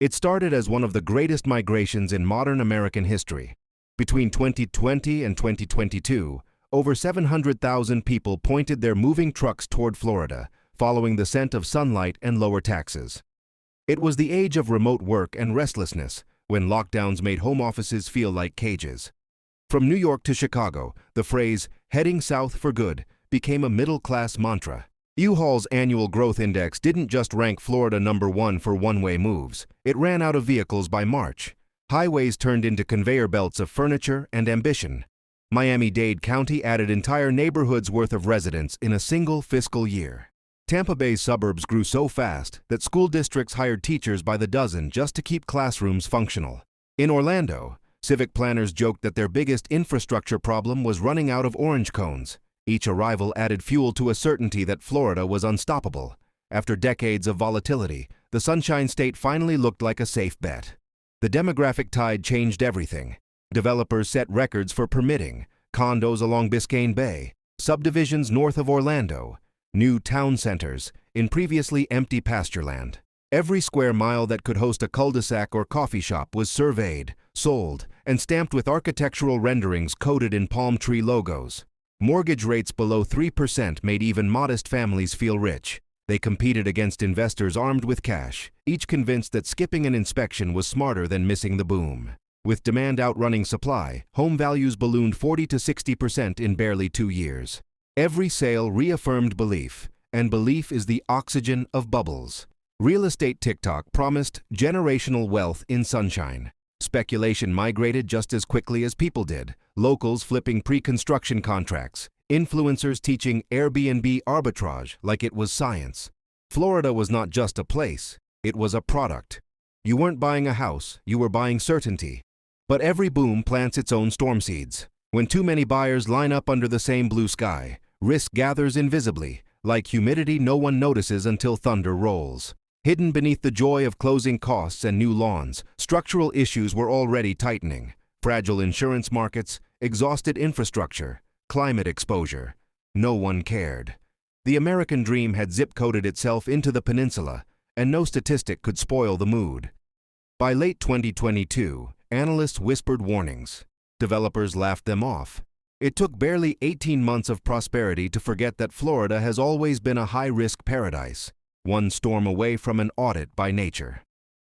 It started as one of the greatest migrations in modern American history. Between 2020 and 2022, over 700,000 people pointed their moving trucks toward Florida, following the scent of sunlight and lower taxes. It was the age of remote work and restlessness, when lockdowns made home offices feel like cages. From New York to Chicago, the phrase, "heading south for good," became a middle-class mantra. U-Haul's annual growth index didn't just rank Florida #1 for one-way moves. It ran out of vehicles by March. Highways turned into conveyor belts of furniture and ambition. Miami-Dade County added entire neighborhoods worth of residents in a single fiscal year. Tampa Bay's suburbs grew so fast that school districts hired teachers by the dozen just to keep classrooms functional. In Orlando, civic planners joked that their biggest infrastructure problem was running out of orange cones. Each arrival added fuel to a certainty that Florida was unstoppable. After decades of volatility, the Sunshine State finally looked like a safe bet. The demographic tide changed everything. Developers set records for permitting, condos along Biscayne Bay, subdivisions north of Orlando, new town centers in previously empty pastureland. Every square mile that could host a cul-de-sac or coffee shop was surveyed, sold, and stamped with architectural renderings coated in palm tree logos. Mortgage rates below 3% made even modest families feel rich. They competed against investors armed with cash, each convinced that skipping an inspection was smarter than missing the boom. With demand outrunning supply, home values ballooned 40 to 60% in barely 2 years. Every sale reaffirmed belief, and belief is the oxygen of bubbles. Real estate TikTok promised generational wealth in sunshine. Speculation migrated just as quickly as people did, locals flipping pre-construction contracts, influencers teaching Airbnb arbitrage like it was science. Florida was not just a place, it was a product. You weren't buying a house, you were buying certainty. But every boom plants its own storm seeds. When too many buyers line up under the same blue sky, risk gathers invisibly, like humidity no one notices until thunder rolls. Hidden beneath the joy of closing costs and new lawns, structural issues were already tightening. Fragile insurance markets, exhausted infrastructure, climate exposure. No one cared. The American dream had zip-coded itself into the peninsula, and no statistic could spoil the mood. By late 2022, analysts whispered warnings. Developers laughed them off. It took barely 18 months of prosperity to forget that Florida has always been a high-risk paradise, one storm away from an audit by nature.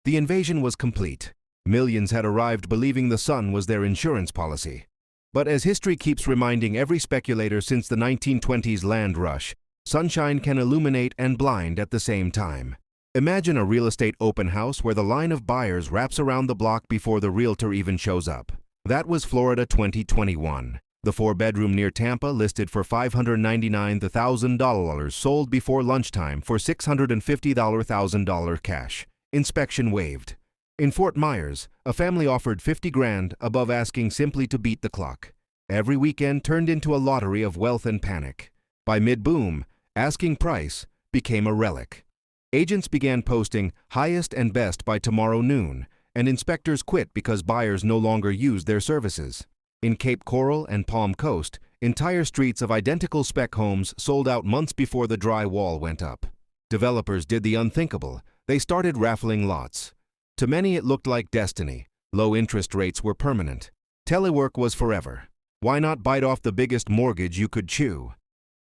The invasion was complete. Millions had arrived believing the sun was their insurance policy. But as history keeps reminding every speculator since the 1920s land rush, sunshine can illuminate and blind at the same time. Imagine a real estate open house where the line of buyers wraps around the block before the realtor even shows up. That was Florida 2021. The 4-bedroom near Tampa, listed for $599,000, sold before lunchtime for $650,000 cash. Inspection waived. In Fort Myers, a family offered $50,000 above asking simply to beat the clock. Every weekend turned into a lottery of wealth and panic. By mid-boom, asking price became a relic. Agents began posting highest and best by tomorrow noon, and inspectors quit because buyers no longer used their services. In Cape Coral and Palm Coast, entire streets of identical spec homes sold out months before the dry wall went up. Developers did the unthinkable. They started raffling lots. To many it looked like destiny. Low interest rates were permanent. Telework was forever. Why not bite off the biggest mortgage you could chew?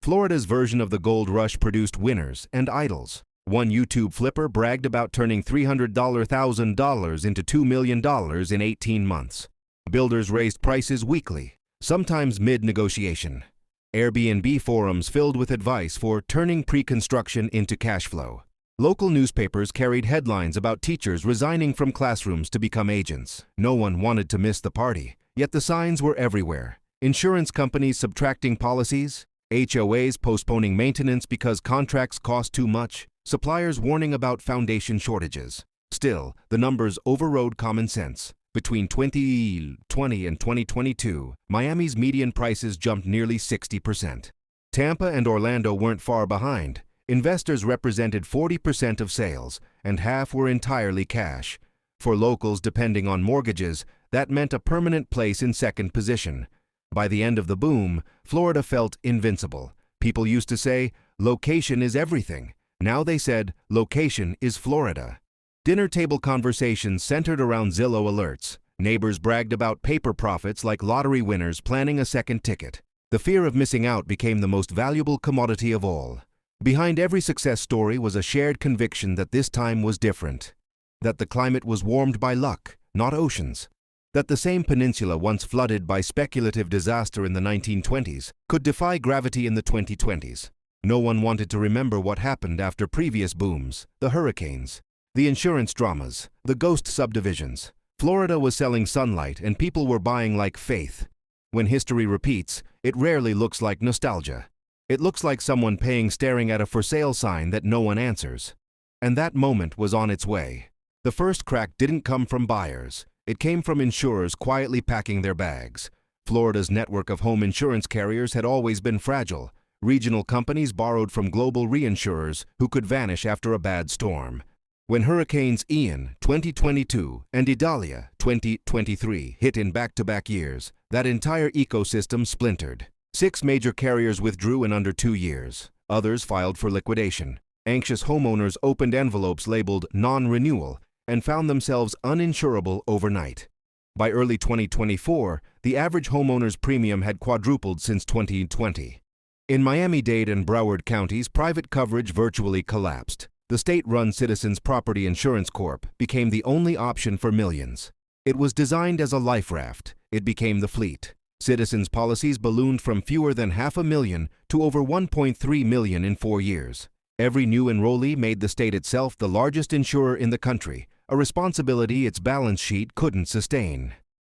Florida's version of the gold rush produced winners and idols. One YouTube flipper bragged about turning $300,000 into $2 million in 18 months. Builders raised prices weekly, sometimes mid-negotiation. Airbnb forums filled with advice for turning pre-construction into cash flow. Local newspapers carried headlines about teachers resigning from classrooms to become agents. No one wanted to miss the party, yet the signs were everywhere. Insurance companies subtracting policies, HOAs postponing maintenance because contracts cost too much, suppliers warning about foundation shortages. Still, the numbers overrode common sense. Between 2020 and 2022, Miami's median prices jumped nearly 60%. Tampa and Orlando weren't far behind. Investors represented 40% of sales, and half were entirely cash. For locals depending on mortgages, that meant a permanent place in second position. By the end of the boom, Florida felt invincible. People used to say, "Location is everything." Now they said, "Location is Florida." Dinner table conversations centered around Zillow alerts. Neighbors bragged about paper profits like lottery winners planning a second ticket. The fear of missing out became the most valuable commodity of all. Behind every success story was a shared conviction that this time was different. That the climate was warmed by luck, not oceans. That the same peninsula once flooded by speculative disaster in the 1920s could defy gravity in the 2020s. No one wanted to remember what happened after previous booms, the hurricanes, the insurance dramas, the ghost subdivisions. Florida was selling sunlight and people were buying like faith. When history repeats, it rarely looks like nostalgia. It looks like someone paying staring at a for sale sign that no one answers. And that moment was on its way. The first crack didn't come from buyers. It came from insurers quietly packing their bags. Florida's network of home insurance carriers had always been fragile. Regional companies borrowed from global reinsurers who could vanish after a bad storm. When Hurricanes Ian, 2022, and Idalia, 2023, hit in back-to-back years, that entire ecosystem splintered. 6 major carriers withdrew in under 2 years. Others filed for liquidation. Anxious homeowners opened envelopes labeled non-renewal and found themselves uninsurable overnight. By early 2024, the average homeowner's premium had quadrupled since 2020. In Miami-Dade and Broward counties, private coverage virtually collapsed. The state-run Citizens Property Insurance Corp. became the only option for millions. It was designed as a life raft. It became the fleet. Citizens policies ballooned from fewer than 500,000 to over 1.3 million in 4 years. Every new enrollee made the state itself the largest insurer in the country, a responsibility its balance sheet couldn't sustain.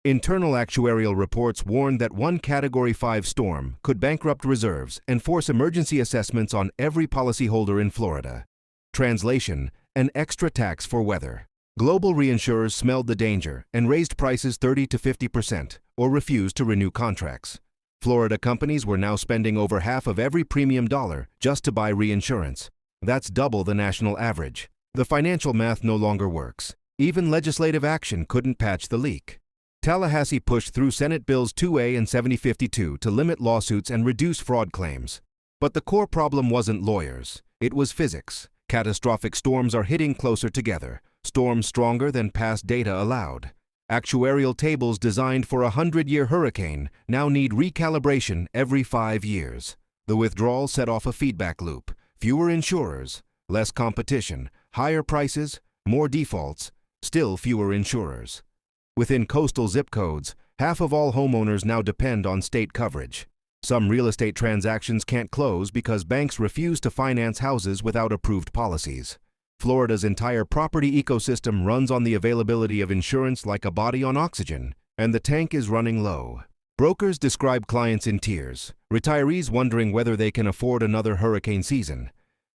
Internal actuarial reports warned that one Category 5 storm could bankrupt reserves and force emergency assessments on every policyholder in Florida. Translation: an extra tax for weather. Global reinsurers smelled the danger and raised prices 30 to 50% or refused to renew contracts. Florida companies were now spending over half of every premium dollar just to buy reinsurance. That's double the national average. The financial math no longer works. Even legislative action couldn't patch the leak. Tallahassee pushed through Senate Bills 2A and 7052 to limit lawsuits and reduce fraud claims. But the core problem wasn't lawyers. It was physics. Catastrophic storms are hitting closer together, storms stronger than past data allowed. Actuarial tables designed for a 100-year hurricane now need recalibration every 5 years. The withdrawal set off a feedback loop. Fewer insurers, less competition, higher prices, more defaults, still fewer insurers. Within coastal zip codes, half of all homeowners now depend on state coverage. Some real estate transactions can't close because banks refuse to finance houses without approved policies. Florida's entire property ecosystem runs on the availability of insurance like a body on oxygen, and the tank is running low. Brokers describe clients in tears, retirees wondering whether they can afford another hurricane season.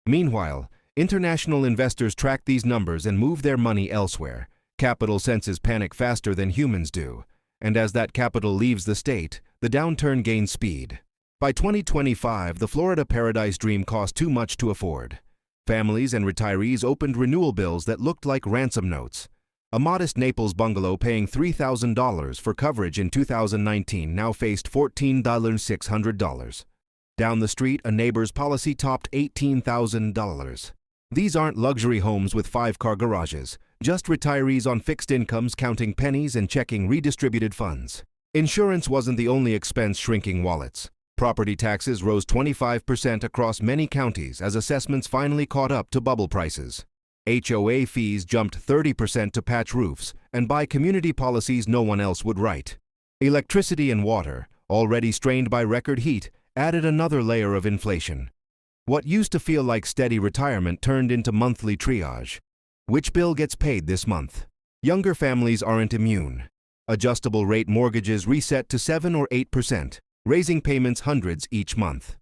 Meanwhile, international investors track these numbers and move their money elsewhere. Capital senses panic faster than humans do, and as that capital leaves the state, the downturn gains speed. By 2025, the Florida Paradise Dream cost too much to afford. Families and retirees opened renewal bills that looked like ransom notes. A modest Naples bungalow paying $3,000 for coverage in 2019 now faced $14,600. Down the street, a neighbor's policy topped $18,000. These aren't luxury homes with 5-car garages, just retirees on fixed incomes counting pennies and checking redistributed funds. Insurance wasn't the only expense shrinking wallets. Property taxes rose 25% across many counties as assessments finally caught up to bubble prices. HOA fees jumped 30% to patch roofs and buy community policies no one else would write. Electricity and water, already strained by record heat, added another layer of inflation. What used to feel like steady retirement turned into monthly triage. Which bill gets paid this month? Younger families aren't immune. Adjustable rate mortgages reset to 7 or 8%, raising payments hundreds each month.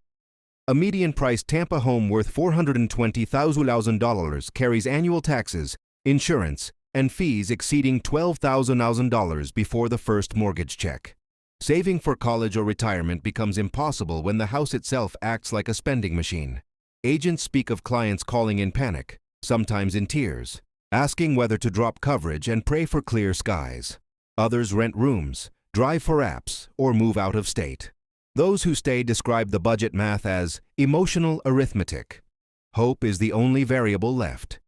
A median-priced Tampa home worth $420,000 carries annual taxes, insurance, and fees exceeding $12,000 before the first mortgage check. Saving for college or retirement becomes impossible when the house itself acts like a spending machine. Agents speak of clients calling in panic, sometimes in tears, asking whether to drop coverage and pray for clear skies. Others rent rooms, drive for apps, or move out of state. Those who stay describe the budget math as emotional arithmetic. Hope is the only variable left.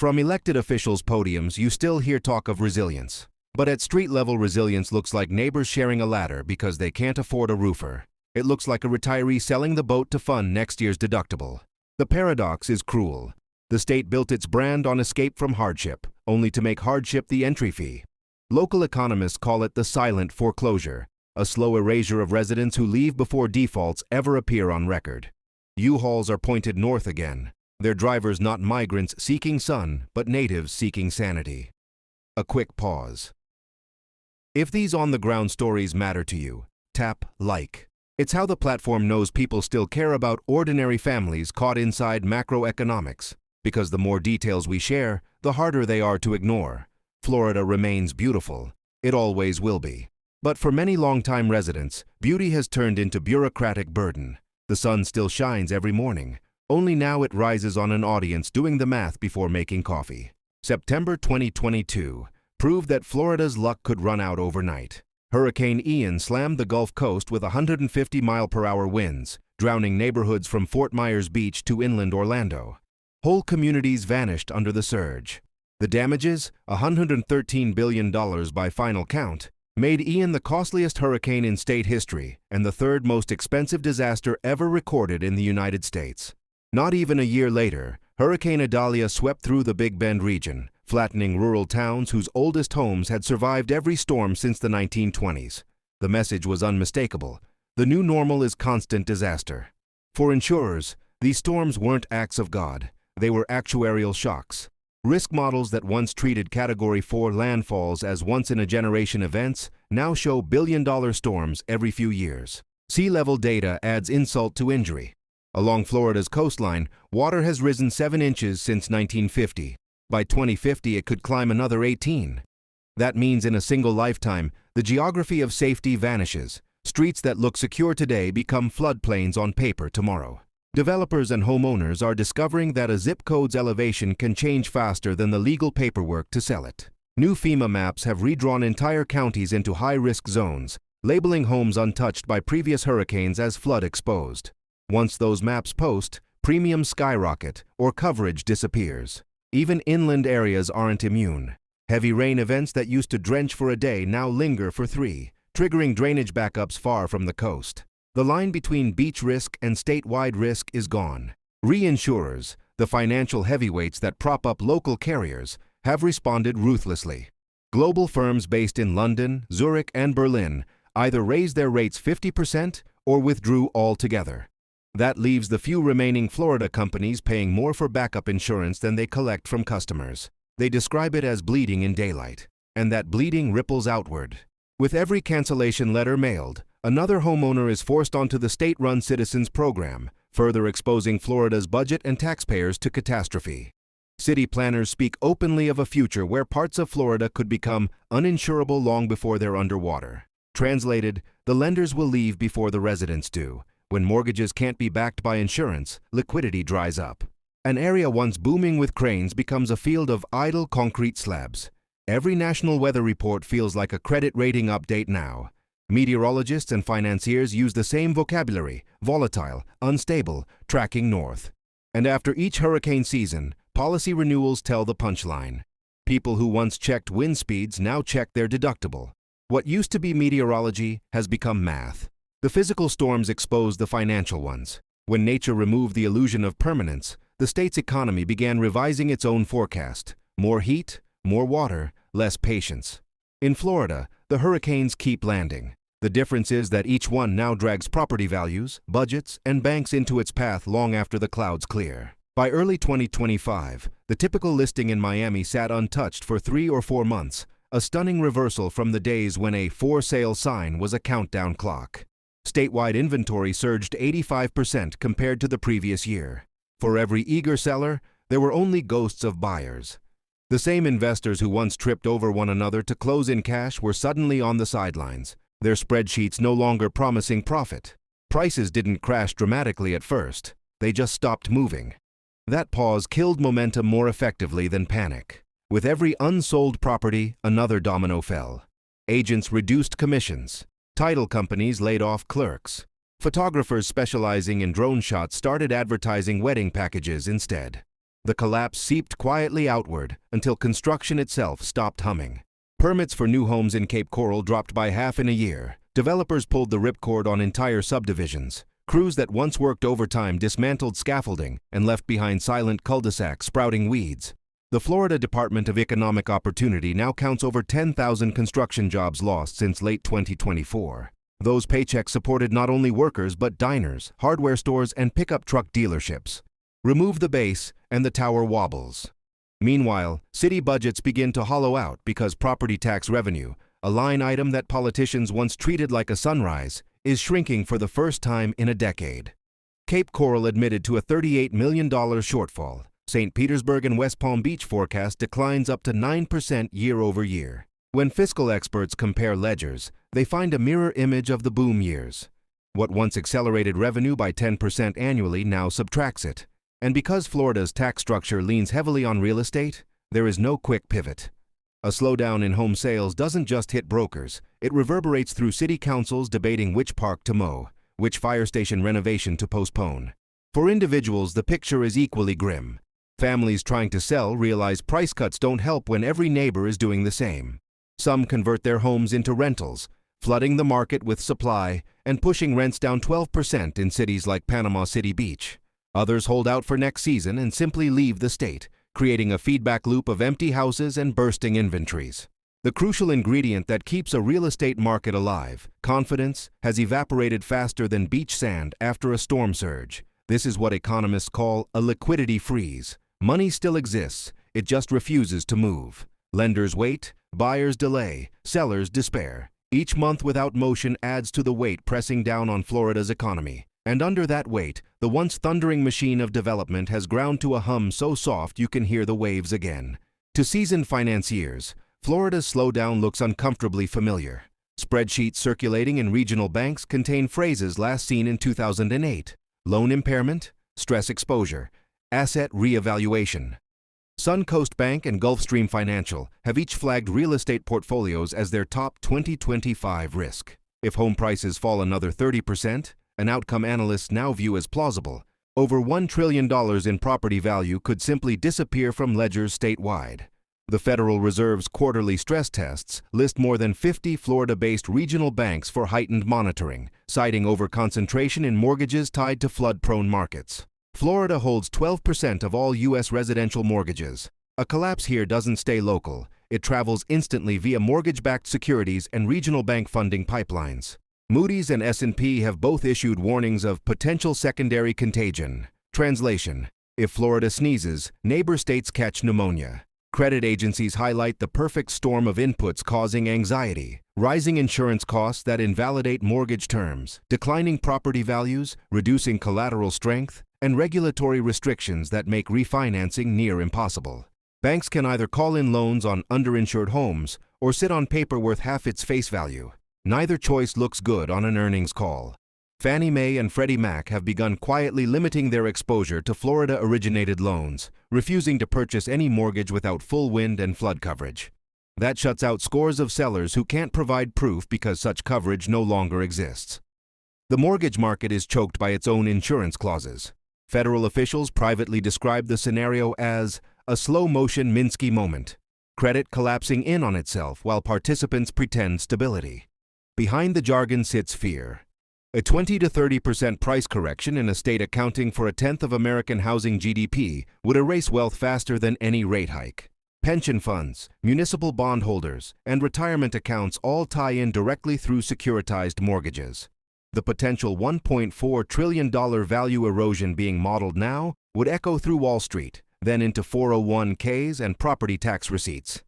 From elected officials' podiums, you still hear talk of resilience. But at street-level, resilience looks like neighbors sharing a ladder because they can't afford a roofer. It looks like a retiree selling the boat to fund next year's deductible. The paradox is cruel. The state built its brand on escape from hardship, only to make hardship the entry fee. Local economists call it the silent foreclosure, a slow erasure of residents who leave before defaults ever appear on record. U-Hauls are pointed north again, their drivers not migrants seeking sun, but natives seeking sanity. A quick pause. If these on-the-ground stories matter to you, tap like. It's how the platform knows people still care about ordinary families caught inside macroeconomics, because the more details we share, the harder they are to ignore. Florida remains beautiful. It always will be. But for many longtime residents, beauty has turned into bureaucratic burden. The sun still shines every morning. Only now it rises on an audience doing the math before making coffee. September 2022 proved that Florida's luck could run out overnight. Hurricane Ian slammed the Gulf Coast with 150-mile-per-hour winds, drowning neighborhoods from Fort Myers Beach to inland Orlando. Whole communities vanished under the surge. The damages, $113 billion by final count, made Ian the costliest hurricane in state history and the third most expensive disaster ever recorded in the United States. Not even a year later, Hurricane Idalia swept through the Big Bend region, flattening rural towns whose oldest homes had survived every storm since the 1920s. The message was unmistakable. The new normal is constant disaster. For insurers, these storms weren't acts of God. They were actuarial shocks. Risk models that once treated Category 4 landfalls as once-in-a-generation events now show billion-dollar storms every few years. Sea level data adds insult to injury. Along Florida's coastline, water has risen 7 inches since 1950. By 2050, it could climb another 18. That means in a single lifetime, the geography of safety vanishes. Streets that look secure today become floodplains on paper tomorrow. Developers and homeowners are discovering that a zip code's elevation can change faster than the legal paperwork to sell it. New FEMA maps have redrawn entire counties into high-risk zones, labeling homes untouched by previous hurricanes as flood-exposed. Once those maps post, premiums skyrocket or coverage disappears. Even inland areas aren't immune. Heavy rain events that used to drench for a day now linger for 3, triggering drainage backups far from the coast. The line between beach risk and statewide risk is gone. Reinsurers, the financial heavyweights that prop up local carriers, have responded ruthlessly. Global firms based in London, Zurich, and Berlin either raised their rates 50% or withdrew altogether. That leaves the few remaining Florida companies paying more for backup insurance than they collect from customers. They describe it as bleeding in daylight, and that bleeding ripples outward. With every cancellation letter mailed, another homeowner is forced onto the state-run Citizens program, further exposing Florida's budget and taxpayers to catastrophe. City planners speak openly of a future where parts of Florida could become uninsurable long before they're underwater. Translated, the lenders will leave before the residents do. When mortgages can't be backed by insurance, liquidity dries up. An area once booming with cranes becomes a field of idle concrete slabs. Every national weather report feels like a credit rating update now. Meteorologists and financiers use the same vocabulary: volatile, unstable, tracking north. And after each hurricane season, policy renewals tell the punchline. People who once checked wind speeds now check their deductible. What used to be meteorology has become math. The physical storms expose the financial ones. When nature removed the illusion of permanence, the state's economy began revising its own forecast. More heat, more water, less patience. In Florida, the hurricanes keep landing. The difference is that each one now drags property values, budgets, and banks into its path long after the clouds clear. By early 2025, the typical listing in Miami sat untouched for 3 or 4 months, a stunning reversal from the days when a for sale sign was a countdown clock. Statewide inventory surged 85% compared to the previous year. For every eager seller, there were only ghosts of buyers. The same investors who once tripped over one another to close in cash were suddenly on the sidelines, their spreadsheets no longer promising profit. Prices didn't crash dramatically at first, they just stopped moving. That pause killed momentum more effectively than panic. With every unsold property, another domino fell. Agents reduced commissions. Title companies laid off clerks. Photographers specializing in drone shots started advertising wedding packages instead. The collapse seeped quietly outward until construction itself stopped humming. Permits for new homes in Cape Coral dropped by half in a year. Developers pulled the ripcord on entire subdivisions. Crews that once worked overtime dismantled scaffolding and left behind silent cul-de-sacs sprouting weeds. The Florida Department of Economic Opportunity now counts over 10,000 construction jobs lost since late 2024. Those paychecks supported not only workers but diners, hardware stores, and pickup truck dealerships. Remove the base, and the tower wobbles. Meanwhile, city budgets begin to hollow out because property tax revenue, a line item that politicians once treated like a sunrise, is shrinking for the first time in a decade. Cape Coral admitted to a $38 million shortfall. St. Petersburg and West Palm Beach forecast declines up to 9% year over year. When fiscal experts compare ledgers, they find a mirror image of the boom years. What once accelerated revenue by 10% annually now subtracts it. And because Florida's tax structure leans heavily on real estate, there is no quick pivot. A slowdown in home sales doesn't just hit brokers, it reverberates through city councils debating which park to mow, which fire station renovation to postpone. For individuals, the picture is equally grim. Families trying to sell realize price cuts don't help when every neighbor is doing the same. Some convert their homes into rentals, flooding the market with supply and pushing rents down 12% in cities like Panama City Beach. Others hold out for next season and simply leave the state, creating a feedback loop of empty houses and bursting inventories. The crucial ingredient that keeps a real estate market alive, confidence, has evaporated faster than beach sand after a storm surge. This is what economists call a liquidity freeze. Money still exists, it just refuses to move. Lenders wait, buyers delay, sellers despair. Each month without motion adds to the weight pressing down on Florida's economy. And under that weight, the once thundering machine of development has ground to a hum so soft you can hear the waves again. To seasoned financiers, Florida's slowdown looks uncomfortably familiar. Spreadsheets circulating in regional banks contain phrases last seen in 2008. Loan impairment, stress exposure, asset reevaluation. Suncoast Bank and Gulfstream Financial have each flagged real estate portfolios as their top 2025 risk. If home prices fall another 30%, an outcome analysts now view as plausible, over $1 trillion in property value could simply disappear from ledgers statewide. The Federal Reserve's quarterly stress tests list more than 50 Florida-based regional banks for heightened monitoring, citing overconcentration in mortgages tied to flood-prone markets. Florida holds 12% of all U.S. residential mortgages. A collapse here doesn't stay local. It travels instantly via mortgage-backed securities and regional bank funding pipelines. Moody's and S&P have both issued warnings of potential secondary contagion. Translation: if Florida sneezes, neighbor states catch pneumonia. Credit agencies highlight the perfect storm of inputs causing anxiety: rising insurance costs that invalidate mortgage terms, declining property values, reducing collateral strength, and regulatory restrictions that make refinancing near impossible. Banks can either call in loans on underinsured homes or sit on paper worth half its face value. Neither choice looks good on an earnings call. Fannie Mae and Freddie Mac have begun quietly limiting their exposure to Florida-originated loans, refusing to purchase any mortgage without full wind and flood coverage. That shuts out scores of sellers who can't provide proof because such coverage no longer exists. The mortgage market is choked by its own insurance clauses. Federal officials privately describe the scenario as a slow-motion Minsky moment, credit collapsing in on itself while participants pretend stability. Behind the jargon sits fear. A 20 to 30% price correction in a state accounting for a tenth of American housing GDP would erase wealth faster than any rate hike. Pension funds, municipal bondholders, and retirement accounts all tie in directly through securitized mortgages. The potential $1.4 trillion value erosion being modeled now would echo through Wall Street, then into 401ks and property tax receipts.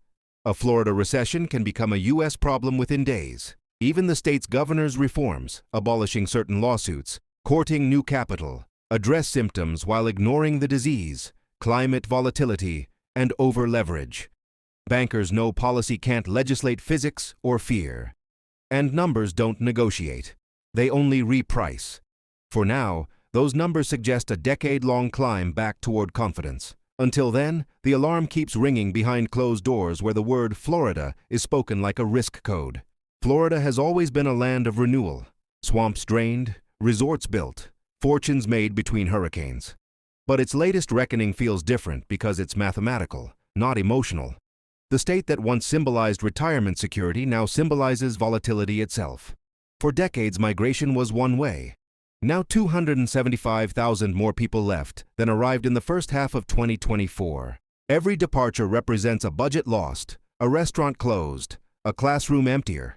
A Florida recession can become a U.S. problem within days. Even the state's governor's reforms, abolishing certain lawsuits, courting new capital, address symptoms while ignoring the disease, climate volatility, and over-leverage. Bankers know policy can't legislate physics or fear. And numbers don't negotiate. They only reprice. For now, those numbers suggest a decade-long climb back toward confidence. Until then, the alarm keeps ringing behind closed doors where the word Florida is spoken like a risk code. Florida has always been a land of renewal. Swamps drained, resorts built, fortunes made between hurricanes. But its latest reckoning feels different because it's mathematical, not emotional. The state that once symbolized retirement security now symbolizes volatility itself. For decades, migration was one way. Now 275,000 more people left than arrived in the first half of 2024. Every departure represents a budget lost, a restaurant closed, a classroom emptier.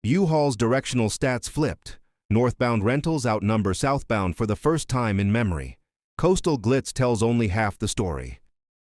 U-Haul's directional stats flipped. Northbound rentals outnumber southbound for the first time in memory. Coastal glitz tells only half the story.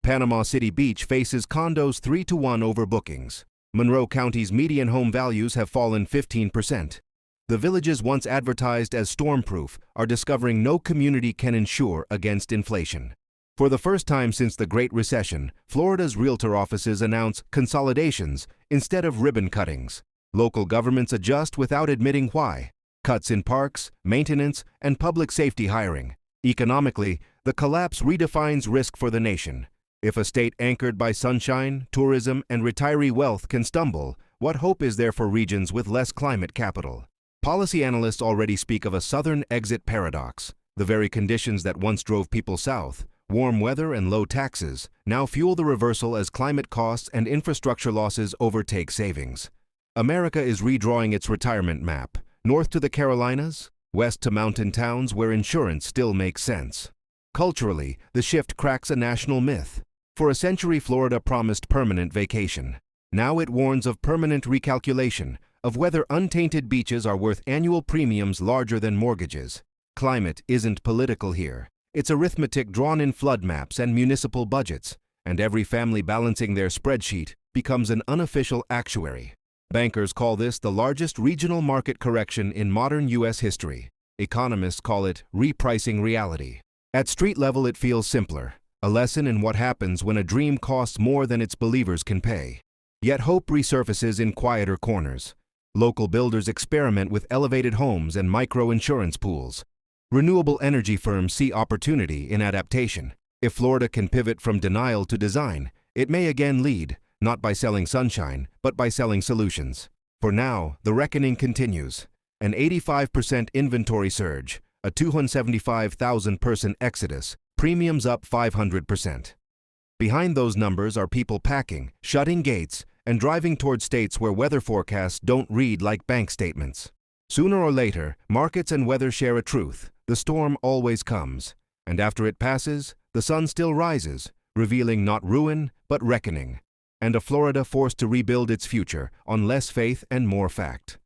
Panama City Beach faces condos 3-to-1 over bookings. Monroe County's median home values have fallen 15%. The villages once advertised as storm-proof are discovering no community can insure against inflation. For the first time since the Great Recession, Florida's realtor offices announce consolidations instead of ribbon cuttings. Local governments adjust without admitting why. Cuts in parks, maintenance, and public safety hiring. Economically, the collapse redefines risk for the nation. If a state anchored by sunshine, tourism, and retiree wealth can stumble, what hope is there for regions with less climate capital? Policy analysts already speak of a southern exit paradox. The very conditions that once drove people south, warm weather and low taxes, now fuel the reversal as climate costs and infrastructure losses overtake savings. America is redrawing its retirement map, north to the Carolinas, west to mountain towns where insurance still makes sense. Culturally, the shift cracks a national myth. For a century, Florida promised permanent vacation. Now it warns of permanent recalculation, of whether untainted beaches are worth annual premiums larger than mortgages. Climate isn't political here. It's arithmetic drawn in flood maps and municipal budgets, and every family balancing their spreadsheet becomes an unofficial actuary. Bankers call this the largest regional market correction in modern U.S. history. Economists call it repricing reality. At street level, it feels simpler, a lesson in what happens when a dream costs more than its believers can pay. Yet hope resurfaces in quieter corners. Local builders experiment with elevated homes and micro-insurance pools. Renewable energy firms see opportunity in adaptation. If Florida can pivot from denial to design, it may again lead, not by selling sunshine, but by selling solutions. For now, the reckoning continues. An 85% inventory surge, a 275,000-person exodus, premiums up 500%. Behind those numbers are people packing, shutting gates, and driving toward states where weather forecasts don't read like bank statements. Sooner or later, markets and weather share a truth. The storm always comes, and after it passes, the sun still rises, revealing not ruin, but reckoning, and a Florida forced to rebuild its future on less faith and more fact.